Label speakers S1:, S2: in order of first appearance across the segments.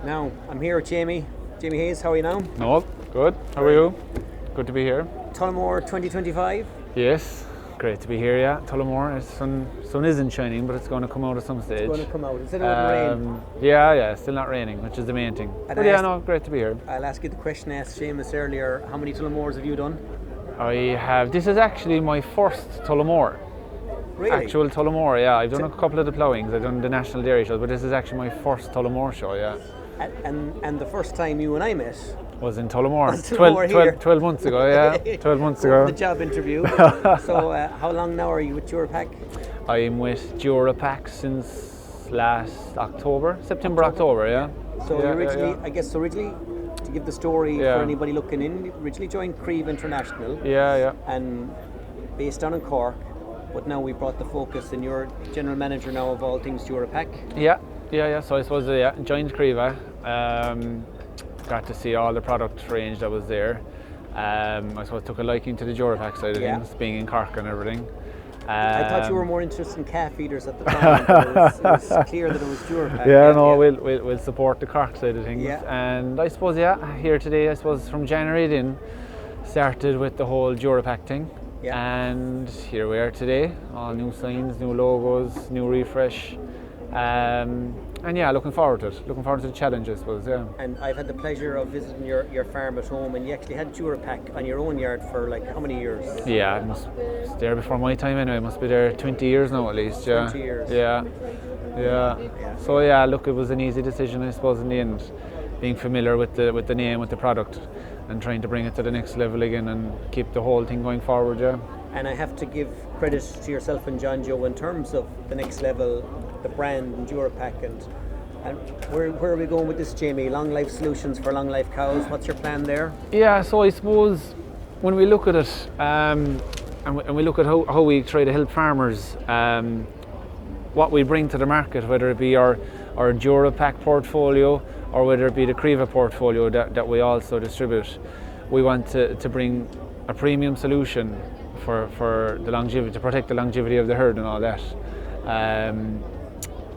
S1: Now, I'm here with Jamie. Jamie Hayes, how are you now?
S2: Noel, good. How are you? Good to be here.
S1: Tullamore 2025?
S2: Yes, great to be here, yeah. Tullamore, sun isn't shining, but it's going to come out at some stage.
S1: It's going to come out. Is it out in rain?
S2: Yeah, still not raining, which is the main thing.
S1: And
S2: But yeah, no, great to be here.
S1: I'll ask you the question I asked Seamus earlier. How many Tullamores have you done?
S2: This is actually my first Tullamore.
S1: Really?
S2: Actual Tullamore, yeah. I've done a couple of the ploughings. I've done the National Dairy Show, but this is actually my first Tullamore show, yeah.
S1: And the first time you and I met
S2: Was in Tullamore.
S1: Was Tullamore
S2: 12 months ago, yeah. 12 months ago.
S1: The job interview. So how long now are you with Durapak?
S2: I'm with Durapak since last September, October, yeah.
S1: So
S2: yeah,
S1: you originally,
S2: yeah.
S1: I guess originally, to give the story
S2: Yeah.
S1: for anybody looking in, you originally joined Creva International.
S2: Yeah.
S1: And based down in Cork, but now we brought the focus, and you're general manager now of all things Durapak.
S2: Yeah. So I suppose, joined Creva. Got to see all the product range that was there. I suppose took a liking to the Durapak side of things, being in Cork and everything.
S1: I thought you were more interested in calf feeders at the time, but it was clear that it was Durapak.
S2: We'll support the Cork side of things.
S1: Yeah.
S2: And I suppose, here today, I suppose from January then, started with the whole Durapak thing.
S1: Yeah.
S2: And here we are today, all new signs, new logos, new refresh. And looking forward to it. Looking forward to the challenge, I suppose, yeah.
S1: And I've had the pleasure of visiting your farm at home, and you actually had Durapak on your own yard for like how many years?
S2: Yeah, it's there before my time anyway. It must be there 20 years now at least, yeah.
S1: 20 years.
S2: Yeah. So look, it was an easy decision, I suppose, in the end, being familiar with the name, with the product, and trying to bring it to the next level again and keep the whole thing going forward, yeah.
S1: And I have to give credit to yourself and John Joe in terms of the next level, the brand and Durapak, and where are we going with this, Jamie? Long life solutions for long life cows. What's your plan there?
S2: Yeah, so I suppose when we look at it, and we look at how we try to help farmers, what we bring to the market, whether it be our Durapak portfolio or whether it be the Creva portfolio that we also distribute, we want to bring a premium solution for the longevity, to protect the longevity of the herd and all that.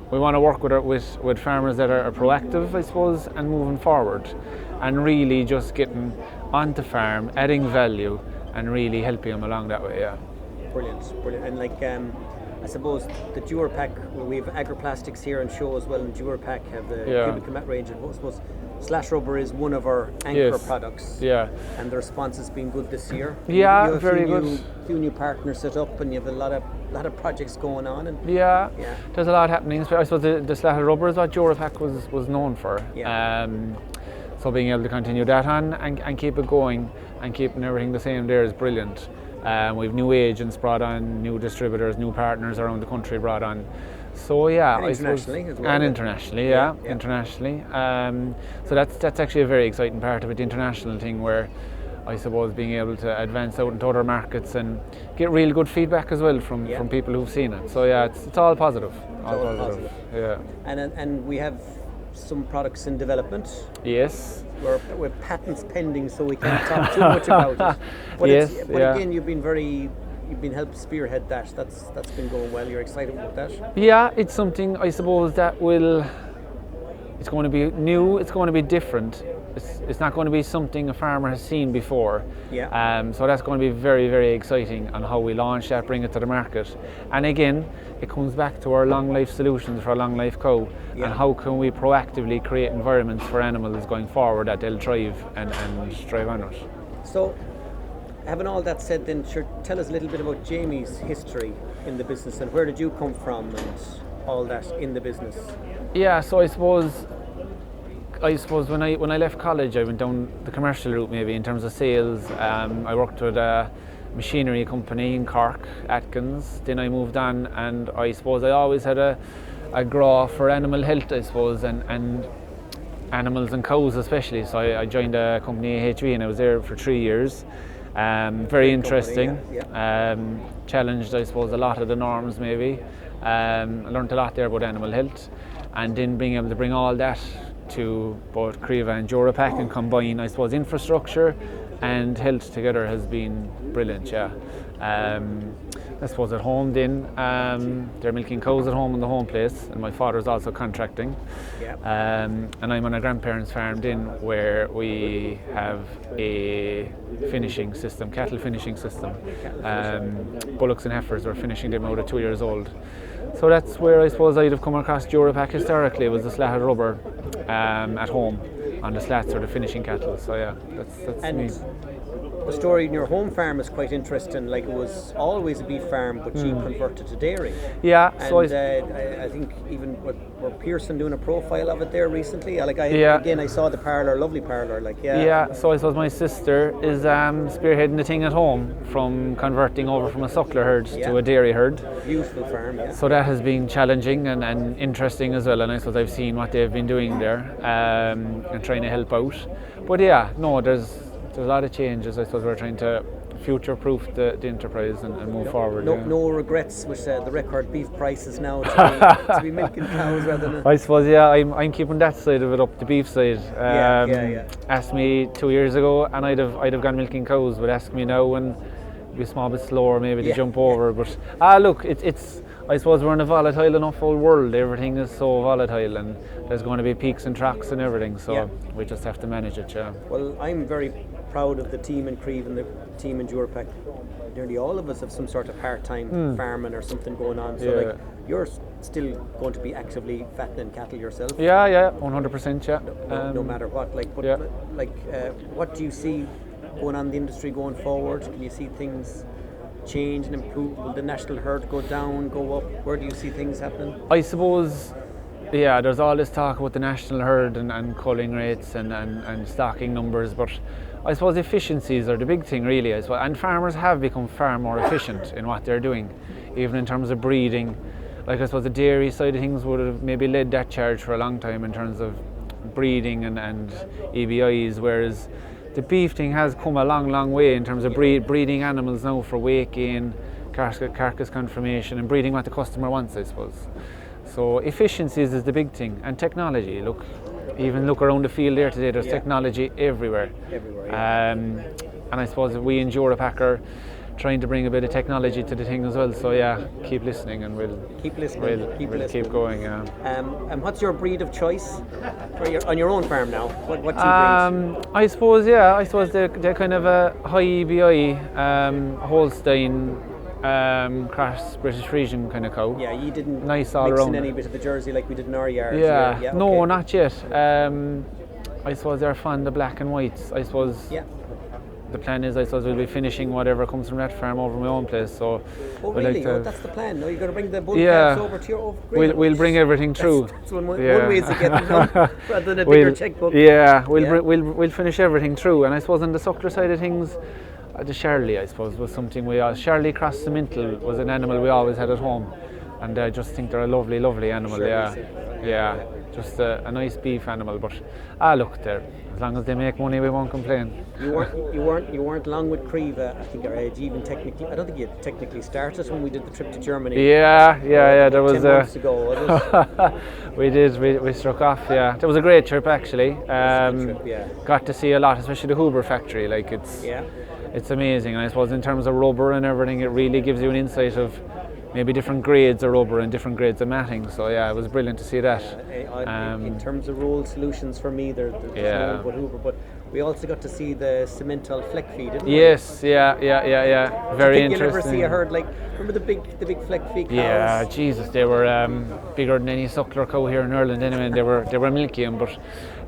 S2: We want to work with farmers that are proactive, I suppose, and moving forward, and really just getting onto farm, adding value, and really helping them along that way. Yeah.
S1: Brilliant. And I suppose the Durapak, we have Agroplastics here on show as well, and Durapak have the cubic mat range. And I suppose slat-rubber is one of our anchor products.
S2: Yeah.
S1: And the response has been good this year.
S2: Yeah,
S1: you have
S2: very
S1: a
S2: good.
S1: few new partners set up, and you have a lot of projects going on. And
S2: there's a lot happening. I suppose the slat-rubber is what Durapak was known for.
S1: Yeah.
S2: So being able to continue that on and keep it going and keeping everything the same there is brilliant. We've new agents brought on, new distributors, new partners around the country brought on. So
S1: and internationally as well.
S2: And internationally, internationally. So that's actually a very exciting part of it, the international thing, where I suppose being able to advance out into other markets and get real good feedback as well from people who've seen it. So it's all positive. All positive. Yeah.
S1: And we have some products in development.
S2: Yes.
S1: We're patents pending, so we can't talk too much about it. But again, you've been helped spearhead that. That's been going well. You're excited about that? Yeah,
S2: it's something I suppose that it's going to be new. It's going to be different. It's not going to be something a farmer has seen before.
S1: Yeah.
S2: So that's going to be very, very exciting on how we launch that, bring it to the market. And again, it comes back to our long life solutions for a long life cow, and how can we proactively create environments for animals going forward that they'll thrive and thrive on it.
S1: So, having all that said, then tell us a little bit about Jamie's history in the business, and where did you come from and all that in the business? Yeah,
S2: so I suppose when I left college, I went down the commercial route maybe in terms of sales. I worked with a machinery company in Cork, Atkins. Then I moved on, and I suppose I always had a grow for animal health, I suppose, and animals and cows especially. So I joined a company, AHV, and I was there for 3 years. Very interesting. Challenged, I suppose, a lot of the norms maybe. I learned a lot there about animal health, and then being able to bring all that to both Creva and Durapak and combine, I suppose, infrastructure and health together has been brilliant. Yeah. I suppose at home then, they're milking cows at home in the home place, and my father's also contracting. And I'm on a grandparents' farm then, where we have a finishing system, cattle finishing system. Bullocks and heifers, we're finishing them out at 2 years old. So that's where I suppose I'd have come across Durapak historically, was the slat-rubber at home on the slats or the finishing cattle. So yeah, that's me.
S1: The story in your home farm is quite interesting. Like, it was always a beef farm, but you converted to dairy.
S2: Yeah.
S1: And
S2: So
S1: I think even were Pearson doing a profile of it there recently. Again, I saw the parlour, lovely parlour.
S2: Yeah. So I suppose my sister is spearheading the thing at home, from converting over from a suckler herd to a dairy herd.
S1: Beautiful farm. Yeah.
S2: So that has been challenging and interesting as well. And I suppose I've seen what they've been doing there and trying to help out. But yeah, no, there's a lot of changes. I suppose we're trying to future-proof the enterprise and move forward.
S1: No regrets with the record beef prices now to be milking cows rather than.
S2: I suppose I'm keeping that side of it up, the beef side. Asked me 2 years ago, and I'd have gone milking cows, but ask me now and be a small bit slower maybe to jump over. But look, it's. I suppose we're in a volatile enough old world. Everything is so volatile, and there's going to be peaks and troughs and everything. So we just have to manage it. Yeah.
S1: Well, I'm very proud of the team in Creva and the team in Durapak. Nearly all of us have some sort of part-time farming or something going on. So you're still going to be actively fattening cattle yourself.
S2: Yeah, 100%. Yeah.
S1: No matter what. What do you see going on in the industry going forward? Can you see things change and improve? Will the national herd go down, go up? Where do you see things happening?
S2: I suppose, there's all this talk about the national herd and culling rates and stocking numbers, but I suppose efficiencies are the big thing really. And farmers have become far more efficient in what they're doing, even in terms of breeding. Like, I suppose the dairy side of things would have maybe led that charge for a long time in terms of breeding and EBIs, whereas the beef thing has come a long way in terms of breeding animals now for weight gain, carcass confirmation, and breeding what the customer wants, I suppose. So efficiencies is the big thing, and technology. Look around the field there today, there's technology everywhere. And I suppose we in Durapak are trying to bring a bit of technology to the thing as well. So keep listening, and we'll keep listening. Keep going.
S1: And what's your breed of choice on your own farm now? What do you breed?
S2: I suppose they're kind of a high EBI Holstein cross British Frisian kind of cow.
S1: Yeah, you didn't
S2: nice all
S1: mix
S2: around.
S1: in any bit of the Jersey like we did in our yard.
S2: No, not yet. I suppose they're fond of black and whites. I suppose. Yeah. The plan is, we'll be finishing whatever comes from that farm over my own place. So,
S1: really? That's the plan. No, you're going to bring the bull calves over to your
S2: We'll bring everything through.
S1: That's one way to get it done, rather than a bigger checkbook.
S2: We'll finish everything through. And I suppose on the suckler side of things, the Charlie, I suppose, was something Charlie cross cemental was an animal we always had at home, and I just think they're a lovely animal. Just a nice beef animal. But look, there. As long as they make money, we won't complain.
S1: You weren't long with Creva. I think I don't think you technically started when we did the trip to Germany.
S2: Yeah. There was
S1: 10 months ago, was it?
S2: We did. We struck off. Yeah, it was a great trip actually. Got to see a lot, especially the Huber factory. Like it's amazing. And I suppose in terms of rubber and everything, it really gives you an insight of maybe different grades of rubber and different grades of matting. So it was brilliant to see that.
S1: In terms of rolled solutions, for me, there's no but Huber, but we also got to see the cemental fleck feed, didn't we?
S2: Yes, yeah. Very interesting.
S1: You never see a herd remember the big fleck feed cows?
S2: Yeah, Jesus, they were bigger than any suckler cow here in Ireland anyway, and they were milky. But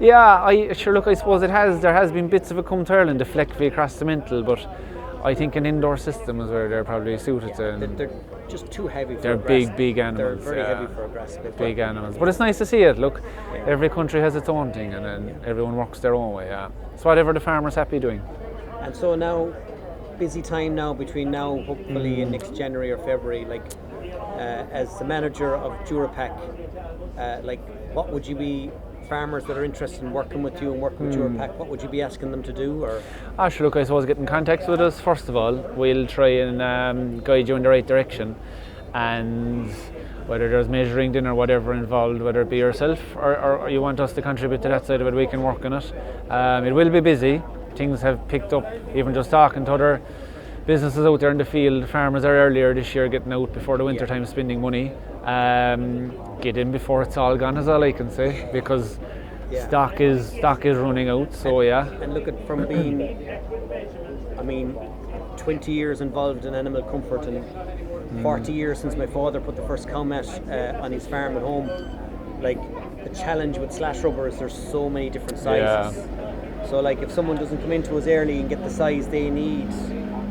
S2: I suppose there has been bits of it come to Ireland, the fleck feed cross cemental, but I think an indoor system is where they're probably suited to.
S1: They're just too heavy for
S2: They're big animals.
S1: They're very heavy for a grass pit.
S2: Big animals. But it's nice to see it. Look, every country has its own thing, and then everyone works their own way. Yeah. It's whatever the farmer's happy doing.
S1: And so now, busy time now between now, hopefully in next January or February, as the manager of Durapak, what would you be, farmers that are interested in working with you and working with Durapak, what would you be asking them to do? Or
S2: I suppose get in contact with us first of all. We'll try and guide you in the right direction, and whether there's measuring din or whatever involved, whether it be yourself or you want us to contribute to that side of it, we can work on it. It will be busy. things have picked up. Even just talking to other businesses out there in the field, farmers are earlier this year getting out before the winter time, spending money. Get in before it's all gone, is all I can say, because stock is running out. So
S1: And look at from being, 20 years involved in animal comfort and 40 years since my father put the first cow mat on his farm at home. Like, the challenge with slat-rubber is there's so many different sizes. So like, if someone doesn't come into us early and get the size they need,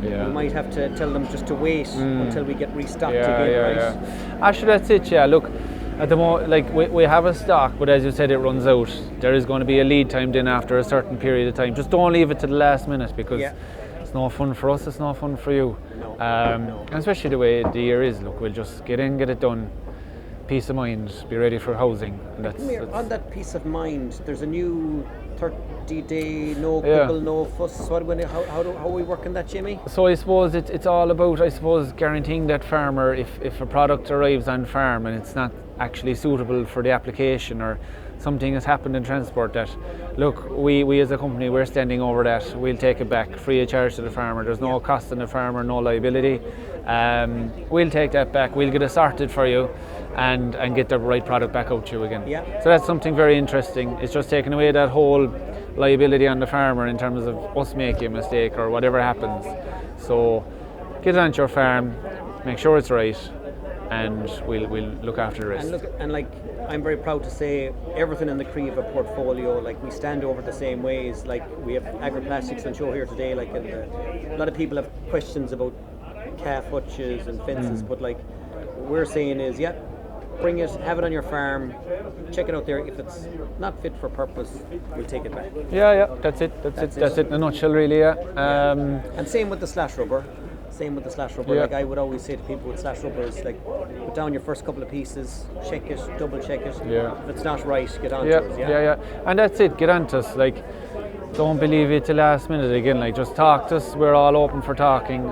S1: we might have to tell them just to wait until we get restocked again, right?
S2: Actually, that's it. Yeah, look, at the moment, like we have a stock, but as you said, it runs out. There is going to be a lead time then after a certain period of time. Just don't leave it to the last minute, because it's no fun for us. It's no fun for you. And especially the way the year is. Look, we'll just get in, get it done. Peace of mind. Be ready for housing. And that's
S1: on that peace of mind, there's a new 30-day no quibble, no fuss. How are we working that, Jimmy?
S2: So I suppose it's all about, guaranteeing that farmer, if a product arrives on farm and it's not actually suitable for the application, or something has happened in transport, that look, we as a company, we're standing over that. We'll take it back free of charge to the farmer. There's no cost on the farmer, no liability. We'll take that back. We'll get it sorted for you and get the right product back out to you again. So that's something very interesting. It's just taking away that whole liability on the farmer in terms of us making a mistake or whatever happens. So get it onto your farm, make sure it's right, and we'll look after the rest.
S1: And I'm very proud to say everything in the Creva portfolio, like, we stand over the same ways. Like, we have Agroplastics on show here today. Like, a lot of people have questions about calf hutches and fences, but like we're saying is, bring it, have it on your farm, check it out there. If it's not fit for purpose, we'll take it back.
S2: That's it in a nutshell, really.
S1: And same with the slat-rubber. Like, I would always say to people with slat-rubber is, like, put down your first couple of pieces, check it, double check it. If it's not right, get on to us.
S2: And that's it, get on to us. Like, don't believe it till last minute again. Like, just talk to us. We're all open for talking.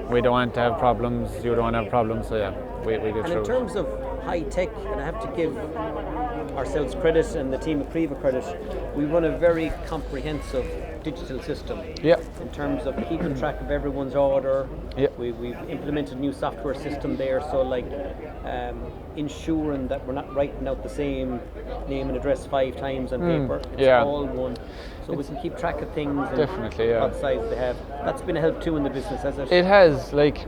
S2: We don't want to have problems. You don't want to have problems. So we get through.
S1: And in terms of high tech, and I have to give ourselves credit and the team at Creva credit, we run a very comprehensive digital system. In terms of keeping track of everyone's order. We've implemented a new software system there, so like ensuring that we're not writing out the same name and address 5 times on paper. It's all one. So we can keep track of things and what size they have. That's been a help too in the business, has it?
S2: It has, like.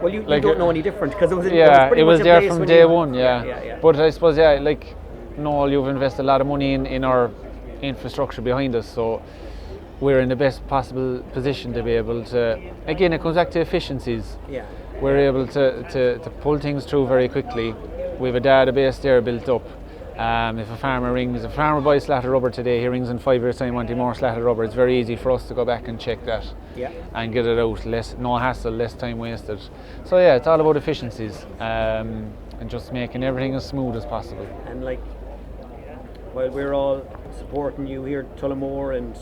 S1: Well, you don't know any different, because it was
S2: it was there from day one. But I suppose like Noel, you've invested a lot of money in our infrastructure behind us, so we're in the best possible position to be able to. Again, it comes back to efficiencies. We're able to pull things through very quickly. We have a database there built up. If a farmer buys slatted rubber today, he rings in 5 years' time wanting more slatted rubber. It's very easy for us to go back and check that and get it out. No hassle, less time wasted. So it's all about efficiencies and just making everything as smooth as possible.
S1: And like, while we're all supporting you here at Tullamore, and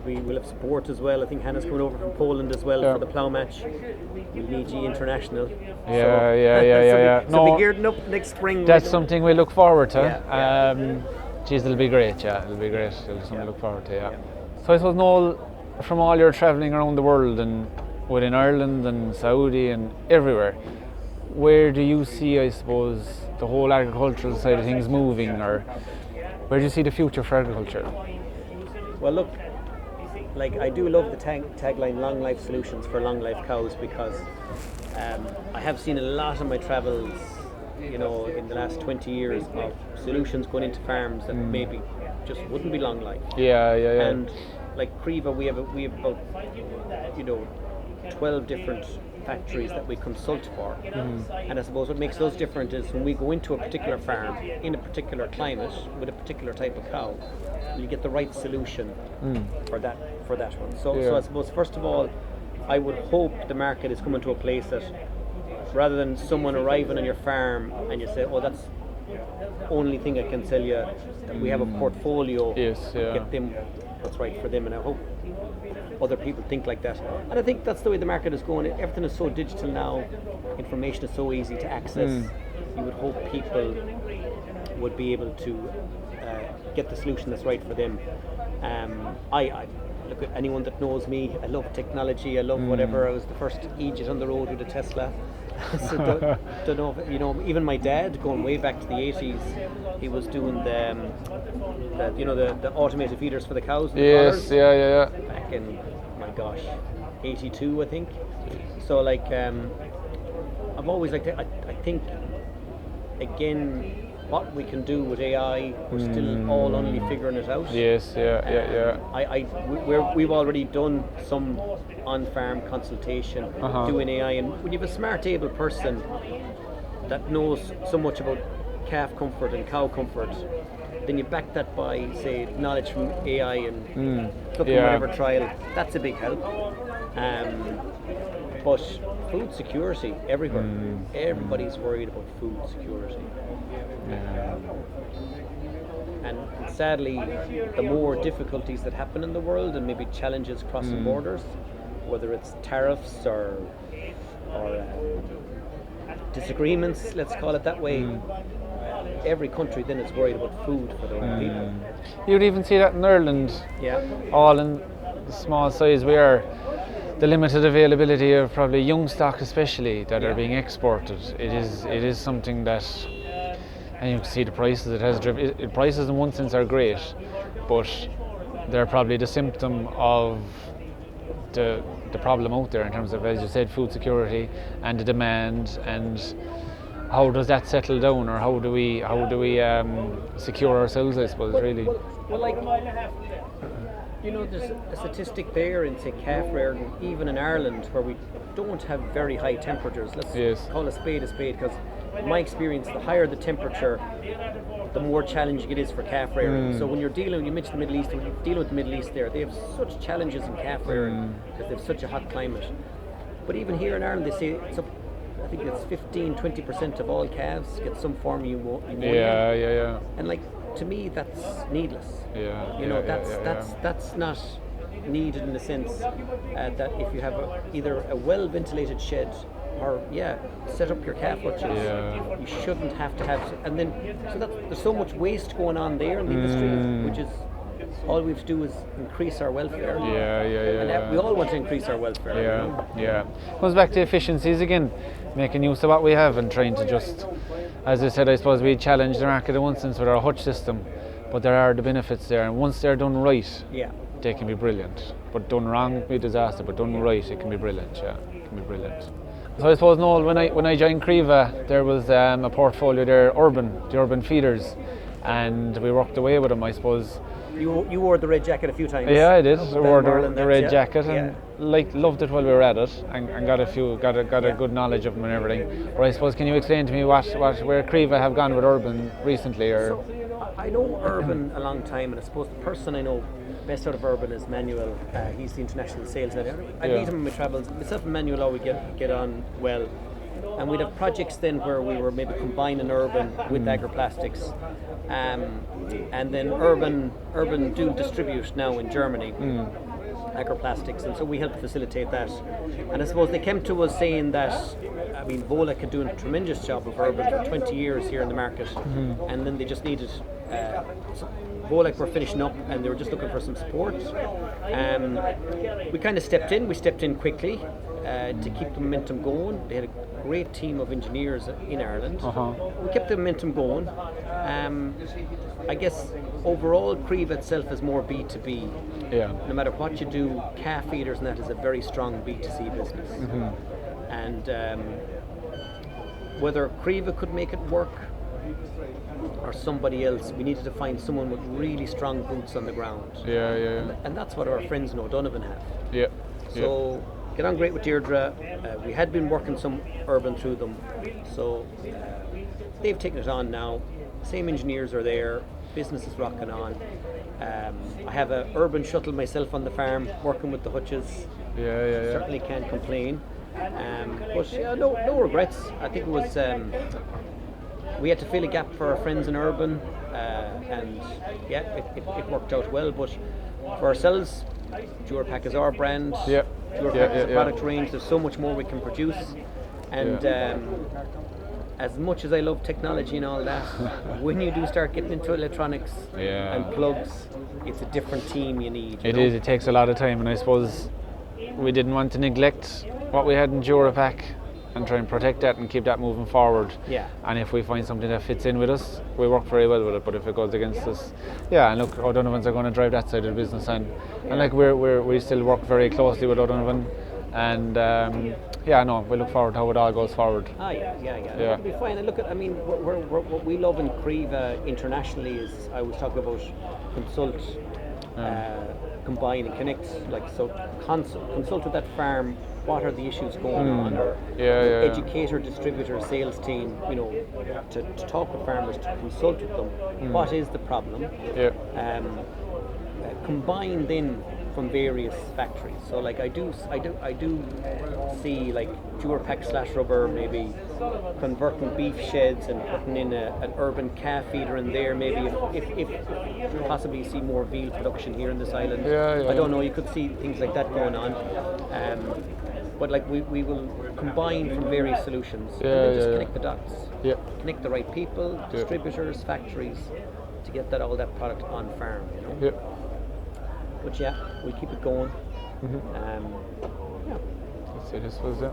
S1: we'll have support as well. I think Hannah's coming over from Poland as well for the plough match. We'll need International.
S2: So
S1: be geared up next spring.
S2: That's something we look forward to. It'll be great. It'll be great. It'll be something to look forward to. So I suppose, Noel, from all your travelling around the world and within Ireland and Saudi and everywhere, where do you see, I suppose, the whole agricultural side of things moving, or where do you see the future for agriculture?
S1: Well, look, like, I do love the tagline "Long Life Solutions for Long Life Cows," because I have seen a lot of my travels, in the last 20 years, of solutions going into farms that maybe just wouldn't be long life. And like Creva, we have about 12 different factories that we consult for. And I suppose what makes us different is when we go into a particular farm in a particular climate with a particular type of cow, you get the right solution for that one. So I suppose, first of all, I would hope the market is coming to a place that, rather than someone arriving on your farm and you say, oh, that's the only thing I can sell you, that we have a portfolio, get them what's right for them. And I hope other people think like that. And I think that's the way the market is going. Everything is so digital now, information is so easy to access. You would hope people would be able to get the solution that's right for them. I look at anyone that knows me. I love technology. I love whatever. I was the first Egypt on the road with a Tesla. So don't know if, even my dad, going way back to the 80s, he was doing the automated feeders for the cows. And
S2: Yes,
S1: collars
S2: yeah.
S1: back in, my gosh, 82, I think. So like, I've always liked it. I think, again, what we can do with AI, we're still all only figuring it out.
S2: Yes, yeah.
S1: We've already done some on-farm consultation doing AI, and when you have a smart, able person that knows so much about calf comfort and cow comfort, then you back that by, say, knowledge from AI and looking whatever trial. That's a big help. But food security everywhere. Everybody's worried about food security. And sadly, the more difficulties that happen in the world, and maybe challenges crossing borders, whether it's tariffs or disagreements, let's call it that way, every country then is worried about food for their own people.
S2: You'd even see that in Ireland.
S1: Yeah.
S2: All in the small size we are. The limited availability of probably young stock, especially that are being exported, it is something that, and you can see the prices it has driven. Prices in one sense are great, but they're probably the symptom of the problem out there in terms of, as you said, food security and the demand, and how does that settle down, or how do we secure ourselves, I suppose, really.
S1: Well, like, there's a statistic there in, say, calf rearing, even in Ireland, where we don't have very high temperatures. Let's call a spade, because in my experience, the higher the temperature, the more challenging it is for calf rearing. So when you mentioned the Middle East, when you're dealing with the Middle East there, they have such challenges in calf rearing because they have such a hot climate. But even here in Ireland, they say I think it's 15-20% of all calves get some form of pneumonia.
S2: Yeah.
S1: And like, to me, that's needless. That's not needed in the sense that if you have either a well ventilated shed or set up your calf hutches, you shouldn't have to have. And then there's so much waste going on there in the industry, which is all we have to do is increase our welfare. And we all want to increase our welfare.
S2: Comes back to efficiencies again, making use of what we have and trying to just, as I said, I suppose we challenge the market in one sense with our hutch system, but there are the benefits there, and once they're done right, they can be brilliant. But done wrong, it can be a disaster, but done right, it can be brilliant. It can be brilliant. So I suppose, Noel, when I joined Creva, there was a portfolio there, the urban feeders, and we worked away with them, I suppose.
S1: You wore the red jacket a few times.
S2: Yeah, I did. I wore the red jacket and loved it while we were at it, and got a good knowledge of them and everything. But I suppose, can you explain to me where Creva have gone with urban recently? Or
S1: so, I know urban a long time, and I suppose the person I know best out of urban is Manuel. He's the international sales manager. I meet him in my travels. Myself and Manuel always get on well. And we'd have projects then where we were maybe combining urban with Agroplastics, and then urban do distribute now in Germany Agroplastics, and so we helped facilitate that. And I suppose they came to us saying that, Volek had doing a tremendous job of urban for 20 years here in the market, and then they just needed Volek were finishing up and they were just looking for some support. We kind of stepped in quickly to keep the momentum going. They had a great team of engineers in Ireland. We kept the momentum going. I guess overall Creva itself is more B2B. No matter what you do, calf feeders and that is a very strong B2C business. And whether Creva could make it work or somebody else, we needed to find someone with really strong boots on the ground. And that's what our friends in O'Donovan have. So get on great with Deirdre. We had been working some urban through them, so they've taken it on now. Same engineers are there. Business is rocking on. I have an urban shuttle myself on the farm, working with the hutches. Certainly can't complain. But no regrets. I think it was we had to fill a gap for our friends in urban, and it worked out well. But for ourselves, Durapak is our brand. Durapak is a product range. There's so much more we can produce, and as much as I love technology and all that, when you do start getting into electronics and plugs, it's a different team you need.
S2: It is. It takes a lot of time, and I suppose we didn't want to neglect what we had in Durapak and try and protect that and keep that moving forward.
S1: Yeah.
S2: And if we find something that fits in with us, we work very well with it. But if it goes against us, and look, O'Donovan's are going to drive that side of the business, and like we still work very closely with O'Donovan, and we look forward to how it all goes forward.
S1: It'll be fine. And look at, I mean, what we love in Creva internationally is, I was talking about consult, combine and connect, consult with that farm. What are the issues going on? Or educator, distributor, sales team, to talk with farmers, to consult with them. What is the problem? Combine then from various factories. So like I do see like Durapak slat-rubber maybe converting beef sheds and putting in an urban calf feeder in there. Maybe if possibly see more veal production here in this island. I don't know. You could see things like that going on. But like we will combine from various solutions and then just connect the dots. Connect the right people, distributors, factories, to get all that product on farm. But we'll keep it going.
S2: Let's see, this was it.